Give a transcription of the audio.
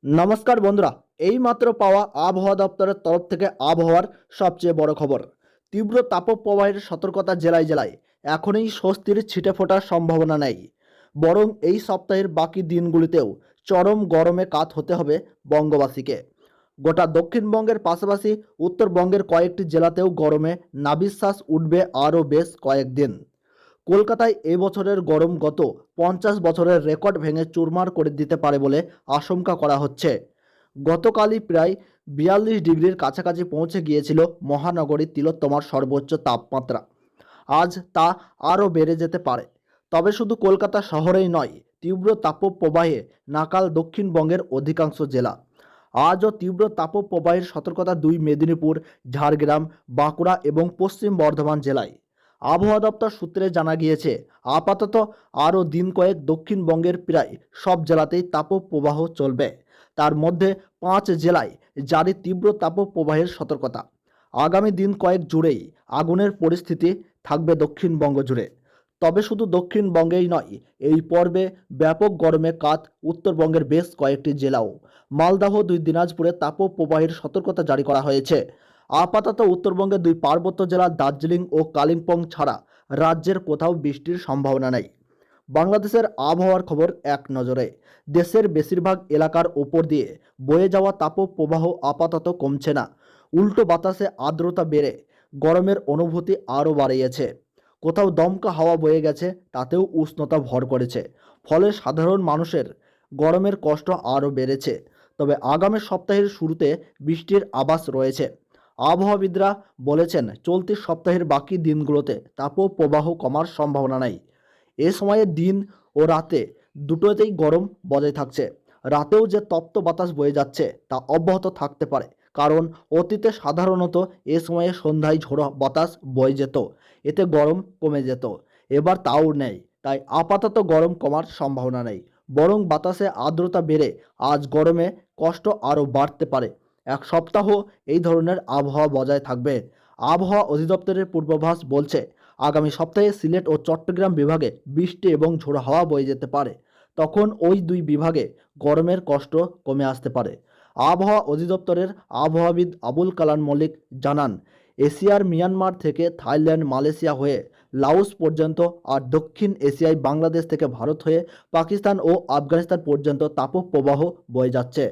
নমস্কার বন্ধুরা, এইমাত্র পাওয়া আবহাওয়া দপ্তরের তরফ থেকে আবহাওয়ার সবচেয়ে বড় খবর। তীব্র তাপপ্রবাহের সতর্কতা জেলায় জেলায়। এখনই স্বস্তির ছিটে ফোটার সম্ভাবনা নেই, বরং এই সপ্তাহের বাকি দিনগুলিতেও চরম গরমে কাত হতে হবে বঙ্গবাসীকে। গোটা দক্ষিণবঙ্গের পাশাপাশি উত্তরবঙ্গের কয়েকটি জেলাতেও গরমে নাভিশ্বাস উঠবে আরও বেশ কয়েকদিন। কলকাতায় এবছরের গরম গত 50 বছরের রেকর্ড ভেঙে চুরমার করে দিতে পারে বলে আশঙ্কা করা হচ্ছে। গতকালই প্রায় 42 ডিগ্রির কাছাকাছি পৌঁছে গিয়েছিল মহানগরীর তিলোত্তমার সর্বোচ্চ তাপমাত্রা। আজ তা আরও বেড়ে যেতে পারে। তবে শুধু কলকাতা শহরেই নয়, তীব্র তাপপ্রবাহে নাকাল দক্ষিণবঙ্গের অধিকাংশ জেলা। আজও তীব্র তাপপ্রবাহের সতর্কতা মেদিনীপুর, ঝাড়গ্রাম, বাঁকুড়া এবং পশ্চিম বর্ধমান জেলায়। আবহাওয়া দপ্তর সূত্রে জানা গিয়েছে, আপাতত আরও দিন কয়েক দক্ষিণবঙ্গের প্রায় সব জেলাতেই তাপপ্রবাহ চলবে। তার মধ্যে 5 জেলায় জারি তীব্র তাপপ্রবাহের সতর্কতা। আগামী দিন কয়েক জুড়েই আগুনের পরিস্থিতি থাকবে দক্ষিণবঙ্গ জুড়ে। তবে শুধু দক্ষিণবঙ্গেই নয়, এই পর্বে ব্যাপক গরমে কাত উত্তরবঙ্গের বেশ কয়েকটি জেলাও। মালদহ, দিনাজপুরে তাপপ্রবাহের সতর্কতা জারি করা হয়েছে। আপাতত উত্তরবঙ্গের 2 পার্বত্য জেলা দার্জিলিং ও কালিম্পং ছাড়া রাজ্যের কোথাও বৃষ্টির সম্ভাবনা নেই। বাংলাদেশের আবহাওয়ার খবর এক নজরে। দেশের বেশিরভাগ এলাকার ওপর দিয়ে বয়ে যাওয়া তাপপ্রবাহ আপাতত কমছে না, উল্টো বাতাসে আর্দ্রতা বেড়ে গরমের অনুভূতি আরও বাড়িয়েছে। কোথাও দমকা হাওয়া বয়ে গেছে, তাতেও উষ্ণতা ভর করেছে। ফলে সাধারণ মানুষের গরমের কষ্ট আরও বেড়েছে। তবে আগামী সপ্তাহের শুরুতে বৃষ্টির আভাস রয়েছে। আবহাওয়াবিদরা বলেছেন, চলতি সপ্তাহের বাকি দিনগুলোতে তাপপ্রবাহ কমার সম্ভাবনা নেই। এ সময়ে দিন ও রাতে দুটোতেই গরম বজায় থাকছে। রাতেও যে তপ্ত বাতাস বয়ে যাচ্ছে তা অব্যাহত থাকতে পারে, কারণ অতীতে সাধারণত এ সময়ে সন্ধ্যায় ঝোড়ো বাতাস বয়ে যেত, এতে গরম কমে যেত। এবার তাও নেই, তাই আপাতত গরম কমার সম্ভাবনা নেই, বরং বাতাসে আর্দ্রতা বেড়ে আজ গরমে কষ্ট আরও বাড়তে পারে। এক সপ্তাহ এই ধরনের আবহাওয়া বজায় থাকবে। আবহাওয়া অধিদপ্তরের পূর্বাভাস বলছে, আগামী সপ্তাহে সিলেট ও চট্টগ্রাম বিভাগে বৃষ্টি এবং ঝোড়ো হাওয়া বয়ে যেতে পারে। তখন ওই 2 বিভাগে গরমের কষ্ট কমে আসতে পারে। আবহাওয়া অধিদপ্তরের আবহাওয়াবিদ আবুল কালাম মল্লিক জানান, এশিয়ার মিয়ানমার থেকে থাইল্যান্ড, মালয়েশিয়া হয়ে লাওস পর্যন্ত আর দক্ষিণ এশিয়ায় বাংলাদেশ থেকে ভারত হয়ে পাকিস্তান ও আফগানিস্তান পর্যন্ত তাপপ্রবাহ বয়ে যাচ্ছে।